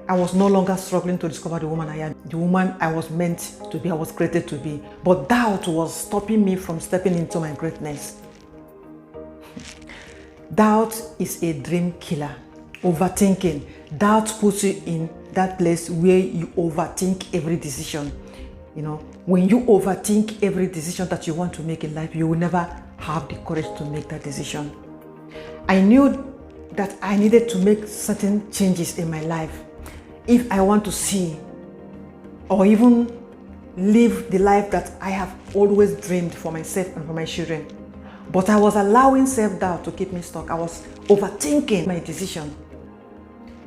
I was no longer struggling to discover the woman I am, the woman I was meant to be, I was created to be. But doubt was stopping me from stepping into my greatness. Doubt is a dream killer. Overthinking. Doubt puts you in that place where you overthink every decision. You know, when you overthink every decision that you want to make in life, you will never have the courage to make that decision. I knew that I needed to make certain changes in my life if I want to see or even live the life that I have always dreamed for myself and for my children. But I was allowing self-doubt to keep me stuck. I was overthinking my decision.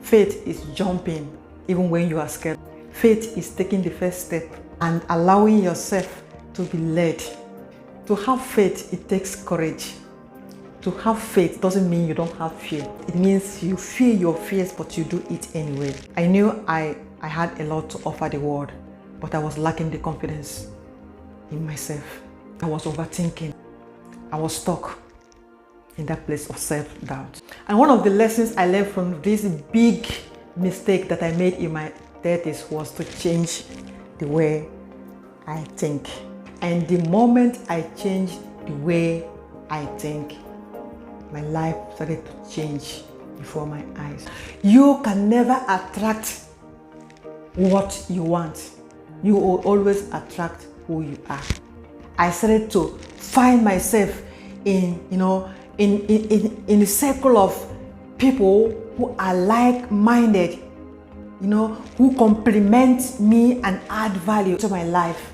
Faith is jumping even when you are scared. Faith is taking the first step and allowing yourself to be led. To have faith, it takes courage. To have faith doesn't mean you don't have fear. It means you feel your fears, but you do it anyway. I knew I had a lot to offer the world, but I was lacking the confidence in myself. I was overthinking. I was stuck in that place of self-doubt. And one of the lessons I learned from this big mistake that I made in my 30s was to change the way I think. And the moment I changed the way I think, my life started to change before my eyes. You can never attract what you want. You will always attract who you are. I started to find myself in a circle of people who are like-minded, who complement me and add value to my life.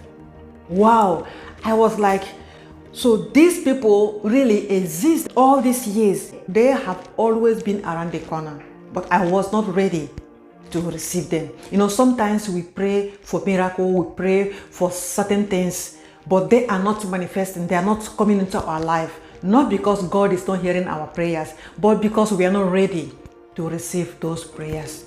Wow, I was like, so these people really exist all these years. They have always been around the corner, but I was not ready to receive them. Sometimes we pray for miracle, we pray for certain things, but they are not manifesting, they are not coming into our life. Not because God is not hearing our prayers, but because we are not ready to receive those prayers.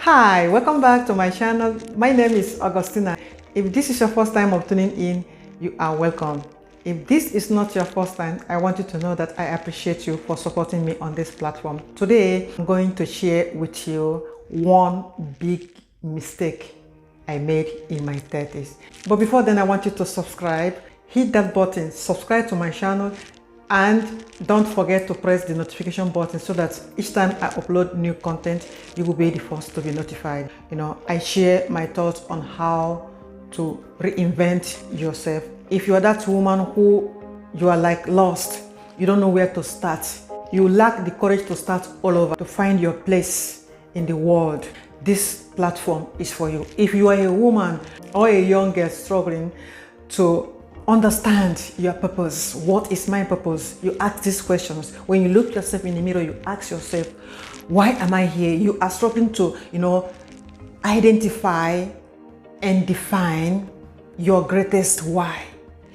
Hi, welcome back to my channel. My name is Augustina. If this is your first time of tuning in, you are welcome. If this is not your first time, I want you to know that I appreciate you for supporting me on this platform. Today, I'm going to share with you one big mistake I made in my 30s. But before then, I want you to subscribe, hit that button, subscribe to my channel, and don't forget to press the notification button so that each time I upload new content, you will be the first to be notified. I share my thoughts on how to reinvent yourself. If you are that woman who you are like lost, you don't know where to start, you lack the courage to start all over, to find your place in the world, this platform is for you. If you are a woman or a young girl struggling to understand your purpose, what is my purpose? You ask these questions. When you look yourself in the mirror, you ask yourself, why am I here? You are struggling to, identify and define your greatest why.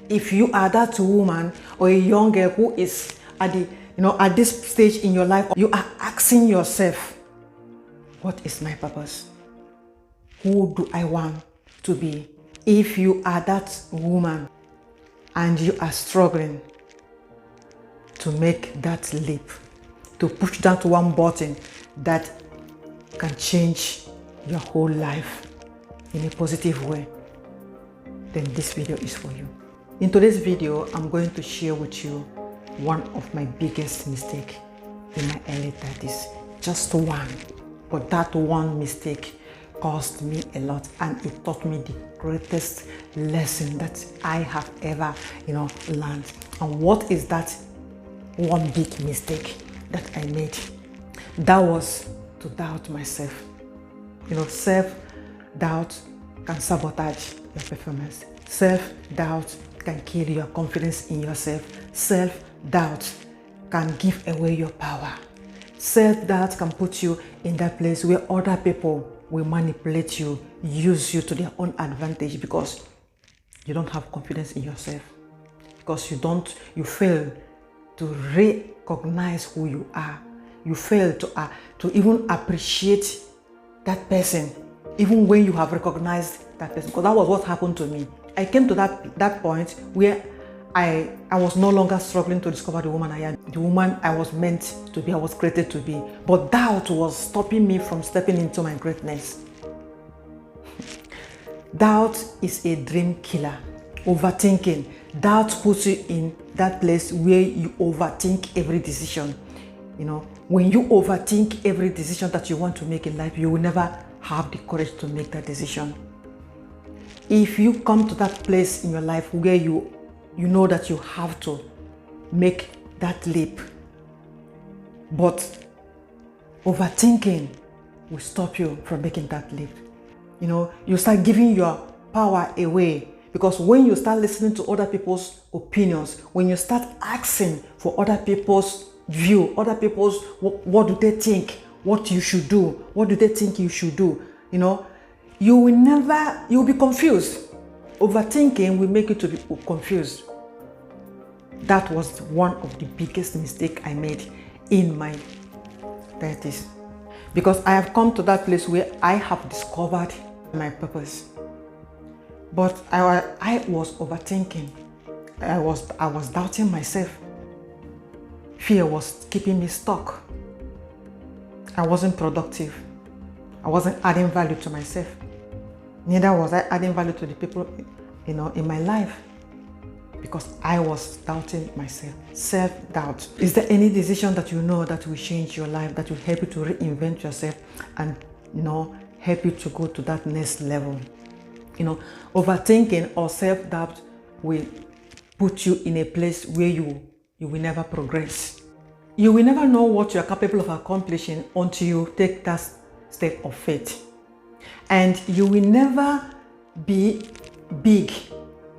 If you are that woman or a young girl who is at at this stage in your life, you are asking yourself, what is my purpose? Who do I want to be? If you are that woman and you are struggling to make that leap, to push that one button that can change your whole life in a positive way, then this video is for you. In today's video, I'm going to share with you one of my biggest mistakes in my early 30s. Just one, but that one mistake cost me a lot, and it taught me the greatest lesson that I have ever learned. And what is that one big mistake that I made? That was to doubt myself. Self-doubt can sabotage your performance. Self-doubt can kill your confidence in yourself. Self-doubt can give away your power. Self-doubt can put you in that place where other people will manipulate you, use you to their own advantage because you don't have confidence in yourself. Because you fail to recognize who you are. You fail to even appreciate that person, even when you have recognized that person. Because that was what happened to me. I came to that point where I was no longer struggling to discover the woman I am, the woman I was meant to be, I was created to be. But doubt was stopping me from stepping into my greatness. Doubt is a dream killer. Overthinking. Doubt puts you in that place where you overthink every decision. When you overthink every decision that you want to make in life, you will never have the courage to make that decision. If you come to that place in your life where you know that you have to make that leap, but overthinking will stop you from making that leap. You start giving your power away, because when you start listening to other people's opinions, when you start asking for other people's view, other people's what do they think, what you should do, what do they think you should do, you will be confused. Overthinking will make you to be confused. That was one of the biggest mistakes I made in my 30s, because I have come to that place where I have discovered my purpose. But I was overthinking. I was doubting myself. Fear was keeping me stuck. I wasn't productive. I wasn't adding value to myself. Neither was I adding value to the people, in my life, because I was doubting myself. Self-doubt. Is there any decision that you know that will change your life, that will help you to reinvent yourself and, help you to go to that next level? Overthinking or self-doubt will put you in a place where you will never progress. You will never know what you are capable of accomplishing until you take that step of faith. And you will never be big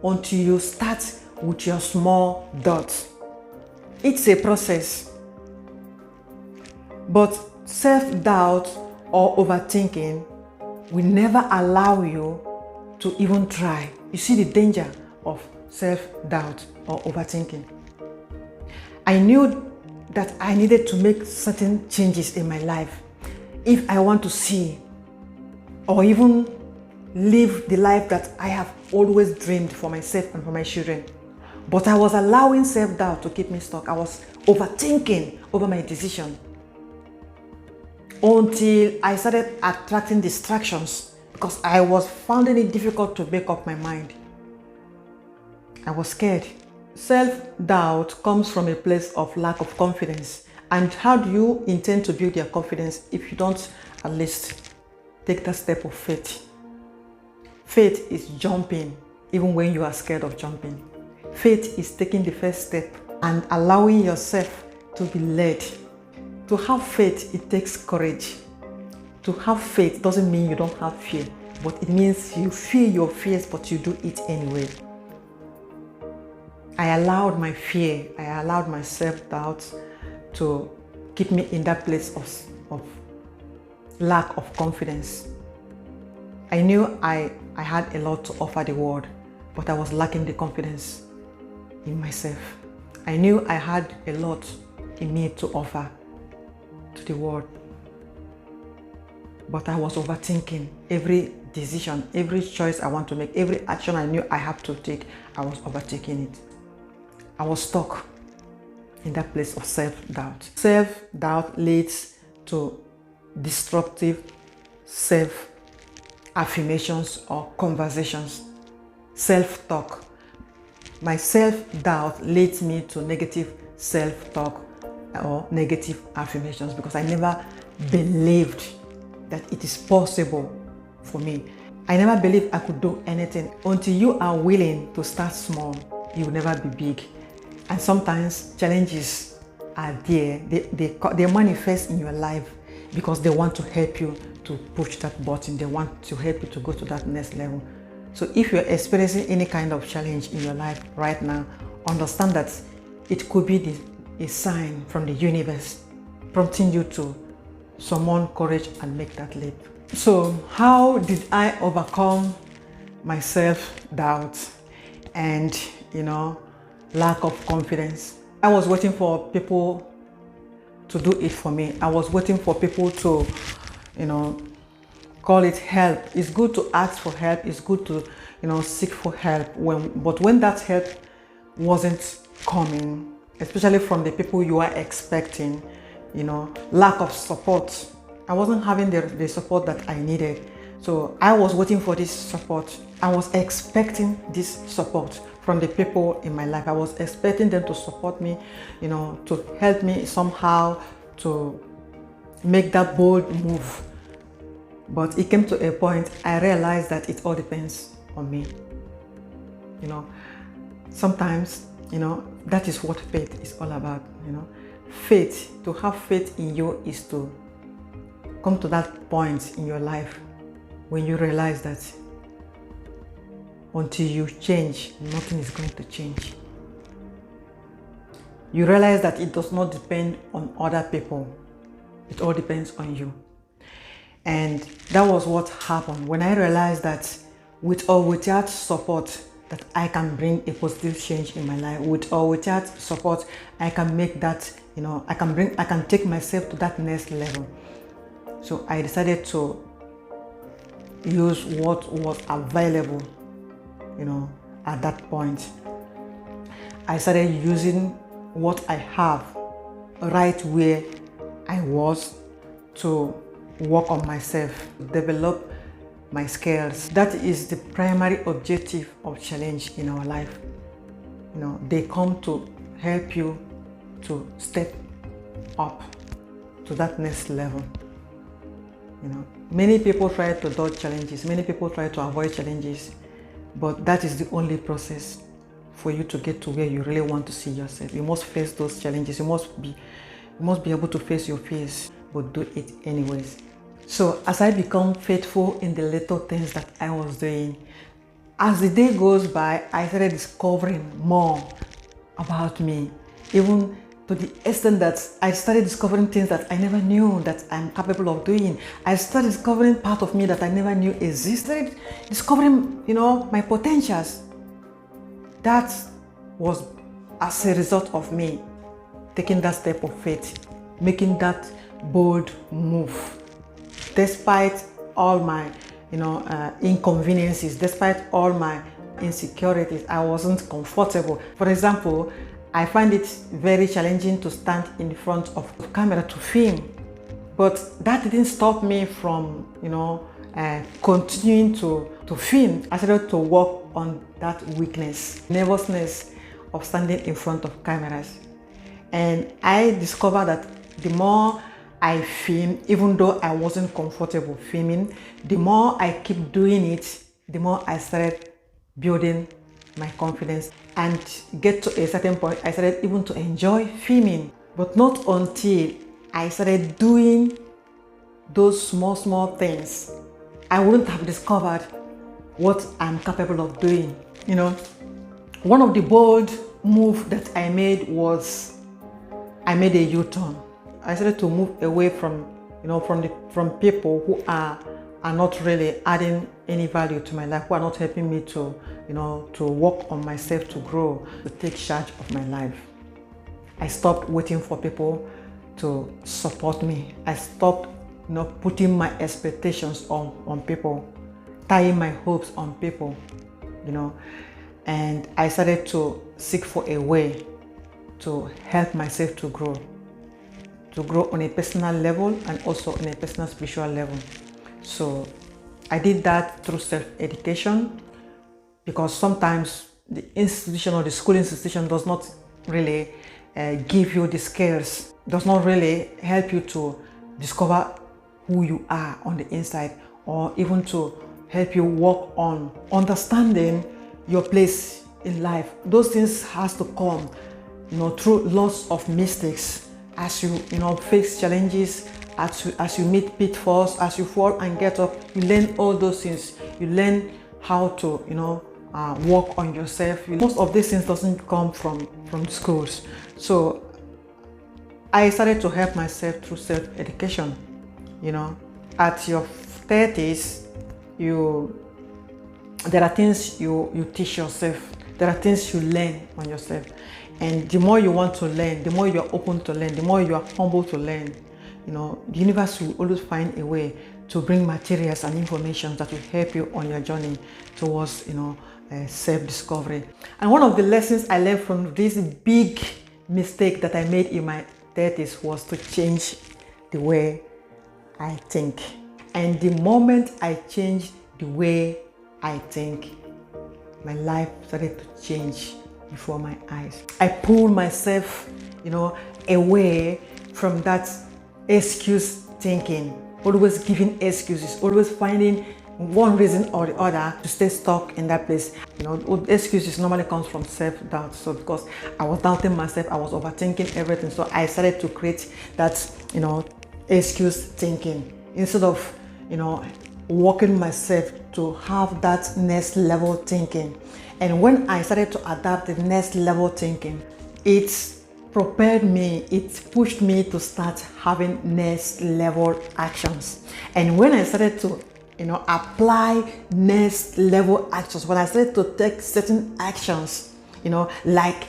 until you start with your small dots. It's a process. But self-doubt or overthinking will never allow you to even try. You see the danger of self-doubt or overthinking. I knew that I needed to make certain changes in my life if I want to see or even live the life that I have always dreamed for myself and for my children. But I was allowing self-doubt to keep me stuck. I was overthinking over my decision until I started attracting distractions, because I was finding it difficult to make up my mind. I was scared. Self-doubt comes from a place of lack of confidence. And how do you intend to build your confidence if you don't at least take that step of faith? Faith is jumping even when you are scared of jumping. Faith is taking the first step and allowing yourself to be led. To have faith, it takes courage. To have faith doesn't mean you don't have fear, but it means you feel your fears, but you do it anyway. I allowed my fear, I allowed my self-doubt to keep me in that place of lack of confidence. I knew I had a lot to offer the world, but I was lacking the confidence in myself. I knew I had a lot in me to offer to the world, but I was overthinking every decision, every choice I want to make, every action I knew I have to take. I was overtaking it. I was stuck in that place of self-doubt. Self-doubt leads to destructive self-affirmations or conversations. Self-talk. My self-doubt leads me to negative self-talk or negative affirmations, because I never believed that it is possible for me. I never believed I could do anything. Until you are willing to start small, you will never be big. And sometimes challenges are there. They manifest in your life because they want to help you to push that button. They want to help you to go to that next level. So if you're experiencing any kind of challenge in your life right now, understand that it could be a sign from the universe prompting you to summon courage and make that leap. So how did I overcome my self-doubt and lack of confidence? I was waiting for people to do it for me. I was waiting for people to call it help. It's good to ask for help. It's good to seek for help, but when that help wasn't coming, especially from the people you are expecting, lack of support. I wasn't having the support that I needed. So I was waiting for this support. I was expecting this support from the people in my life. I was expecting them to support me, to help me somehow to make that bold move. But it came to a point I realized that it all depends on me. Sometimes, that is what faith is all about. Faith, to have faith in you is to come to that point in your life when you realize that until you change, nothing is going to change. You realize that it does not depend on other people. It all depends on you. And that was what happened when I realized that with or without support, that I can bring a positive change in my life. With or without support, I can make that, I can take myself to that next level. So I decided to use what was available, at that point. I started using what I have right where I was to work on myself, develop my skills. That is the primary objective of challenge in our life. They come to help you to step up to that next level. Many people try to dodge challenges, many people try to avoid challenges, but that is the only process for you to get to where you really want to see yourself. You must face those challenges. You must be able to face your fears, but do it anyways. So as I become faithful in the little things that I was doing, as the day goes by, I started discovering more about me, even to the extent that I started discovering things that I never knew that I'm capable of doing. I started discovering part of me that I never knew existed, discovering, my potentials. That was as a result of me taking that step of faith, making that bold move. Despite all my, inconveniences, despite all my insecurities, I wasn't comfortable. For example, I find it very challenging to stand in front of the camera to film, but that didn't stop me from, continuing to film. I started to work on that weakness, nervousness of standing in front of cameras. And I discovered that the more I film, even though I wasn't comfortable filming, the more I keep doing it, the more I started building my confidence, and get to a certain point, I started even to enjoy filming. But not until I started doing those small things, I wouldn't have discovered what I'm capable of doing. One of the bold moves that I made was I made a U-turn. I started to move away from people who are not really adding any value to my life, who are not helping me to work on myself, to grow, to take charge of my life. I stopped waiting for people to support me. I stopped putting my expectations on people, tying my hopes on people, and I started to seek for a way to help myself to grow on a personal level and also on a personal spiritual level. So I did that through self-education, because sometimes the institution or the school institution does not really give you the skills, does not really help you to discover who you are on the inside, or even to help you work on understanding your place in life. Those things has to come, through lots of mistakes. As you, face challenges, as you meet pitfalls, as you fall and get up, you learn all those things. You learn how to, work on yourself. Most of these things doesn't come from schools. So I started to help myself through self-education. You know, at your 30s, there are things you teach yourself. There are things you learn on yourself. And the more you want to learn, the more you are open to learn, the more you are humble to learn, you know, the universe will always find a way to bring materials and information that will help you on your journey towards, you know, self-discovery. And one of the lessons I learned from this big mistake that I made in my 30s was to change the way I think. And the moment I changed the way I think, my life started to change before my eyes. I pulled myself, you know, away from that excuse thinking, always giving excuses, always finding one reason or the other to stay stuck in that place. You know, excuses normally comes from self-doubt. So because I was doubting myself, I was overthinking everything. So I started to create that, you know, excuse thinking instead of, you know, working myself to have that next level thinking. And when I started to adapt the next level thinking, it prepared me, it pushed me to start having next level actions. And when I started to, you know, apply next level actions, when I started to take certain actions, you know, like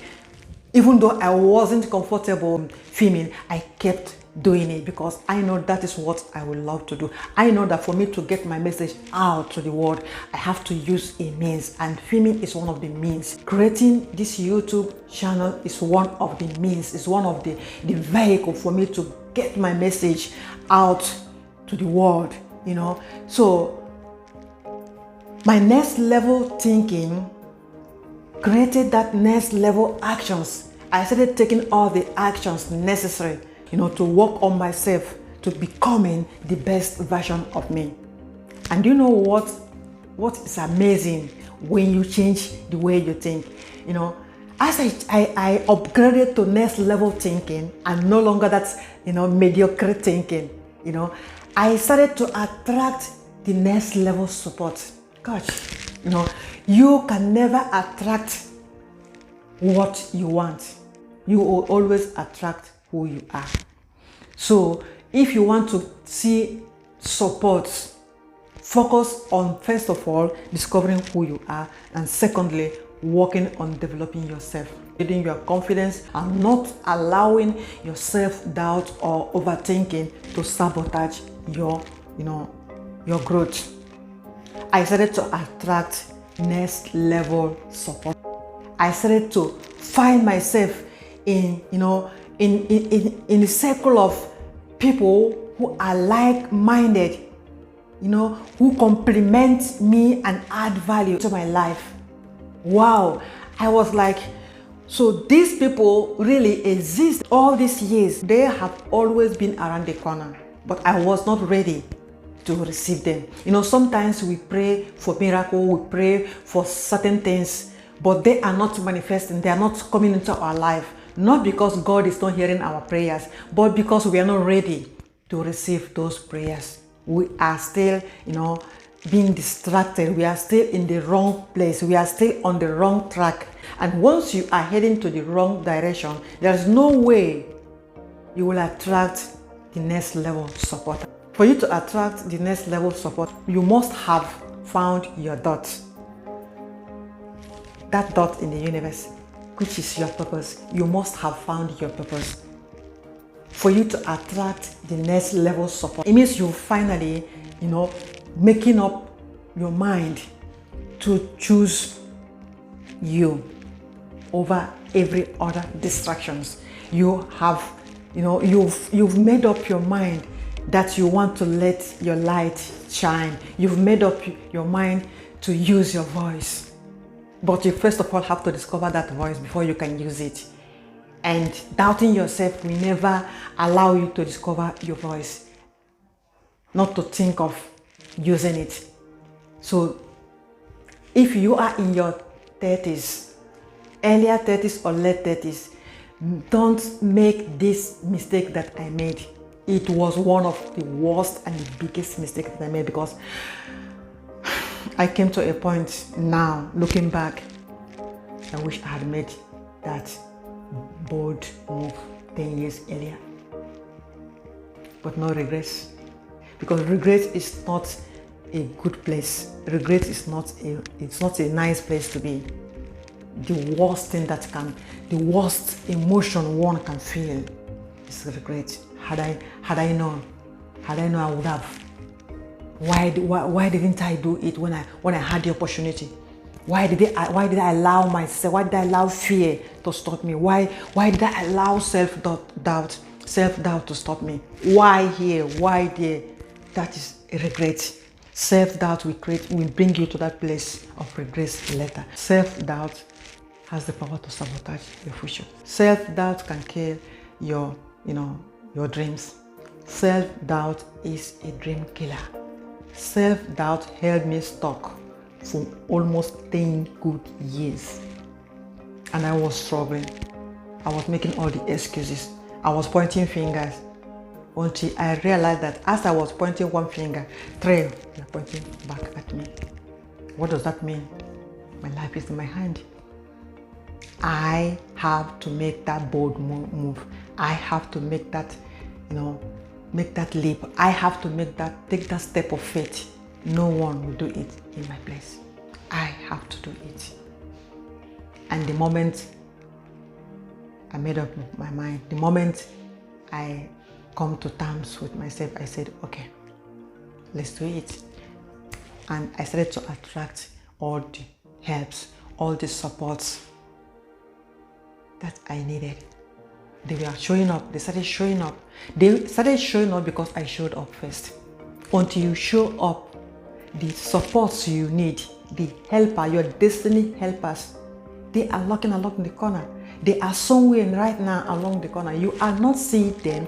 even though I wasn't comfortable filming, I kept doing it because I know that is what I would love to do. I know that for me to get my message out to the world, I have to use a means, and filming is one of the means. Creating this YouTube channel is one of the means, it's one of the vehicle for me to get my message out to the world, you know. So my next level thinking created that next level actions. I started taking all the actions necessary, you know, to work on myself, to becoming the best version of me. And you know what is amazing when you change the way you think? You know, as I upgraded to next level thinking, and no longer that's, you know, mediocre thinking, you know, I started to attract the next level support. Gosh, you know, you can never attract what you want. You will always attract who you are. So if you want to see support, focus on, first of all, discovering who you are, and secondly, working on developing yourself, building your confidence, and not allowing your self-doubt or overthinking to sabotage your, you know, your growth. I started to attract next level support. I started to find myself in, you know, in a circle of people who are like-minded, you know, who complement me and add value to my life. Wow, I was like, so these people really exist. All these years, they have always been around the corner, but I was not ready to receive them. You know, sometimes we pray for miracle, we pray for certain things, but they are not manifesting, they are not coming into our life. Not because God is not hearing our prayers, but because we are not ready to receive those prayers. We are still, you know, being distracted. We are still in the wrong place. We are still on the wrong track. And once you are heading to the wrong direction, there is no way you will attract the next level support. For you to attract the next level support, you must have found your dot. That dot in the universe, which is your purpose. You must have found your purpose. For you to attract the next level support, it means you finally, you know, making up your mind to choose you over every other distractions. You have, you know, you've made up your mind that you want to let your light shine. You've made up your mind to use your voice. But you first of all have to discover that voice before you can use it. And doubting yourself will never allow you to discover your voice, not to think of using it. So if you are in your 30s, earlier 30s or late 30s, don't make this mistake that I made. It was one of the worst and the biggest mistakes that I made, because I came to a point now, looking back, I wish I had made that bold move 10 years earlier. but not regrets. Because regret is not a good place. Regret is not a nice place to be. The worst emotion one can feel is regret. Had I known, I would have. Why didn't I do it when I had the opportunity? Why did I allow fear to stop me? Why did I allow self-doubt to stop me? Why here? Why there? That is regret. Self-doubt will bring you to that place of regret later. Self-doubt has the power to sabotage your future. Self-doubt can kill your dreams. Self-doubt is a dream killer. Self-doubt held me stuck for almost 10 good years. And I was struggling. I was making all the excuses. I was pointing fingers until I realized that as I was pointing one finger, 3 were pointing back at me. What does that mean? My life is in my hand. I have to make that bold move. I have to make that, make that leap. I have to take that step of faith. No one will do it in my place. I have to do it. And the moment I made up my mind, the moment I come to terms with myself, I said, okay, let's do it. And I started to attract all the helps, all the supports that I needed. They were showing up. They started showing up. They started showing up because I showed up first. Until you show up, the supports you need, the helper, your destiny helpers, they are looking along the corner. They are somewhere right now along the corner. You are not seeing them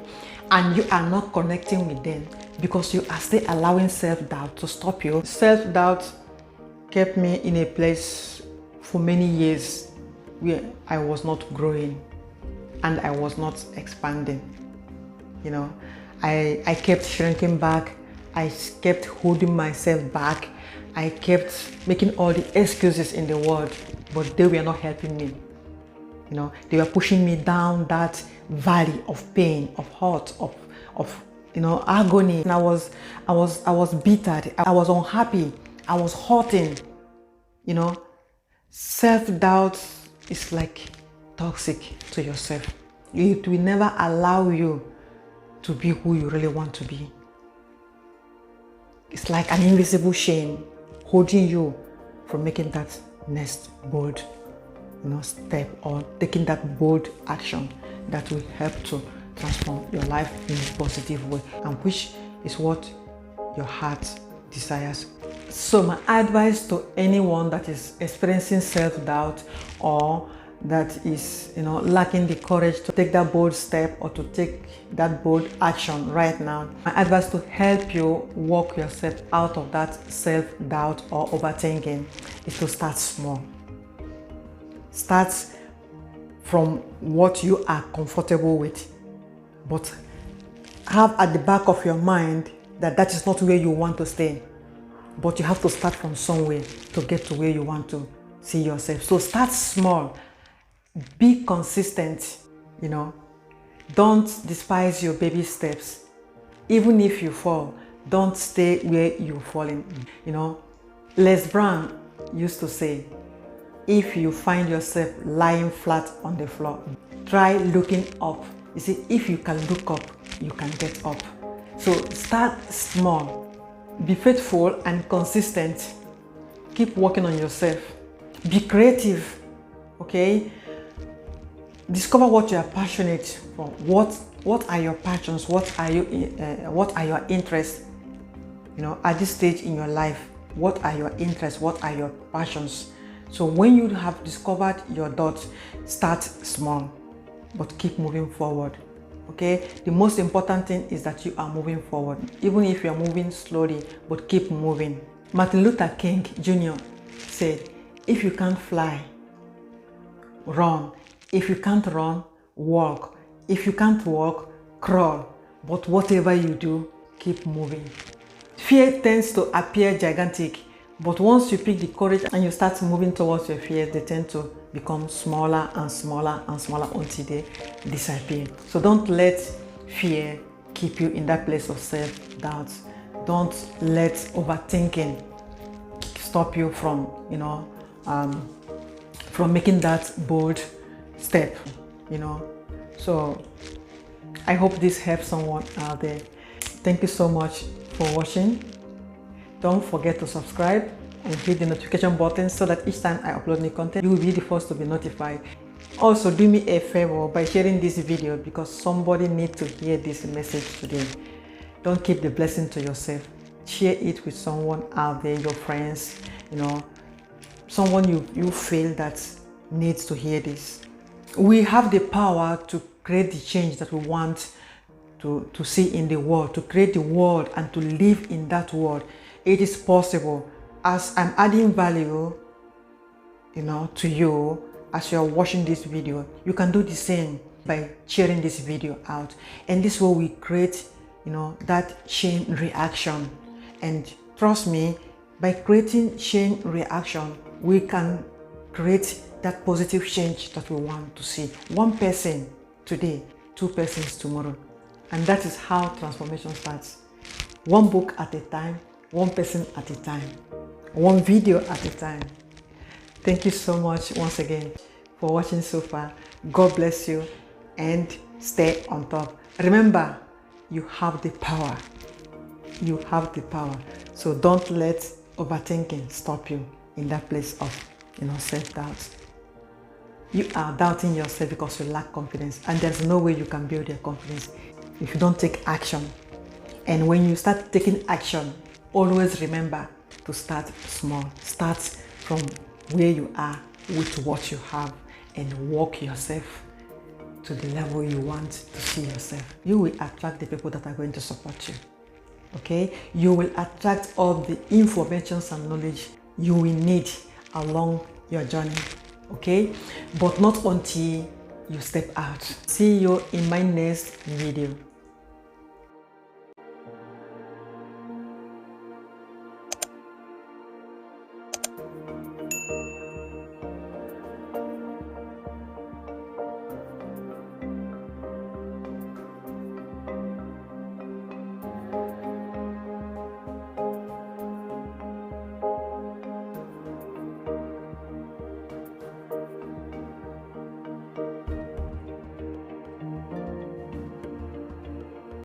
and you are not connecting with them because you are still allowing self-doubt to stop you. Self-doubt kept me in a place for many years where I was not growing and I was not expanding. I kept shrinking back. I kept holding myself back. I kept making all the excuses in the world, but they were not helping me. They were pushing me down that valley of pain, of hurt, of agony. And I was bitter. I was unhappy. I was hurting. Self-doubt is like toxic to yourself. It will never allow you to be who you really want to be. It's like an invisible chain holding you from making that next bold step or taking that bold action that will help to transform your life in a positive way, and which is what your heart desires. So my advice to anyone that is experiencing self-doubt or that is lacking the courage to take that bold step or to take that bold action right now, my advice to help you walk yourself out of that self-doubt or overthinking is to start small. Start from what you are comfortable with, but have at the back of your mind that is not where you want to stay, but you have to start from somewhere to get to where you want to see yourself. So start small, be consistent, don't despise your baby steps. Even if you fall, don't stay where you're falling. Les Brown used to say, if you find yourself lying flat on the floor, try looking up. You see, if you can look up, you can get up. So start small, be faithful and consistent. Keep working on yourself. Be creative, okay? Discover what you are passionate for. What are your passions? What are your interests? At this stage in your life, what are your interests? What are your passions? So when you have discovered your dots, start small, but keep moving forward. Okay? The most important thing is that you are moving forward, even if you are moving slowly, but keep moving. Martin Luther King Jr. said, if you can't fly, run. If you can't run, walk. If you can't walk, crawl. But whatever you do, keep moving. Fear tends to appear gigantic, but once you pick the courage and you start moving towards your fears, they tend to become smaller and smaller and smaller until they disappear. So don't let fear keep you in that place of self-doubt. Don't let overthinking stop you from, from making that bold step, So I hope this helps someone out there. Thank you so much for watching. Don't forget to subscribe and hit the notification button so that each time I upload new content, you will be the first to be notified. Also, do me a favor by sharing this video because somebody needs to hear this message today. Don't keep the blessing to yourself. Share it with someone out there, your friends, someone you feel that needs to hear this. We have the power to create the change that we want to see in the world, to create the world and to live in that world. It is possible. As I'm adding value, to you, as you are watching this video, you can do the same by sharing this video out. And this way we create, that chain reaction. And trust me, by creating chain reaction, we can create that positive change that we want to see. One person today, 2 persons tomorrow. And that is how transformation starts. One book at a time, one person at a time, one video at a time. Thank you so much once again for watching so far. God bless you and stay on top. Remember, you have the power. You have the power. So don't let overthinking stop you in that place of, self-doubt. You are doubting yourself because you lack confidence, and there's no way you can build your confidence if you don't take action. And when you start taking action, always remember to start small. Start from where you are with what you have and walk yourself to the level you want to see yourself. You will attract the people that are going to support you. Okay? You will attract all the information and knowledge you will need along your journey. Okay? But not until you step out. See you in my next video.